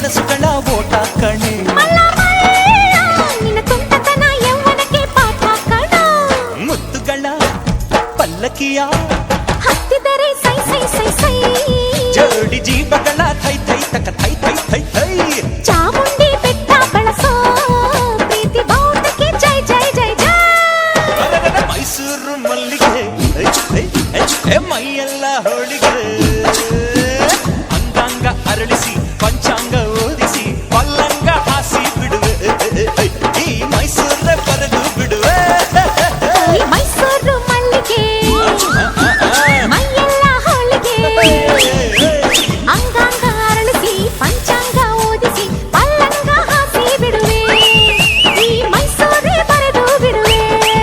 ಮನಸ್ಸುಗಳ ಓಟ ಕಣೆ ನಿನ್ನ ತುಂಟತನ ಯೌವನಕ್ಕೆ ಪಾಠ ಕಣ ಮುತ್ತುಗಳ ಪಲ್ಲಕಿಯ ಹತ್ತಿದರೆ ಸೈ ಸೈ ಸೈ ಸೈ ಜೋಡಿ ಜೀವಗಳ ಥೈ ಥೈ ತಕ ಥೈ ಥೈ ಥೈ ಥೈ ಚಾಮುಂಡಿ ಬೆಟ್ಟ ಬಳಸೋ ಪ್ರೀತಿ ಬಾವುಟಕ್ಕೆ ಜೈ ಜೈ ಜೈ ಜೈ ಮೈಸೂರು ಮಲ್ಲಿಗೆ ಮೈ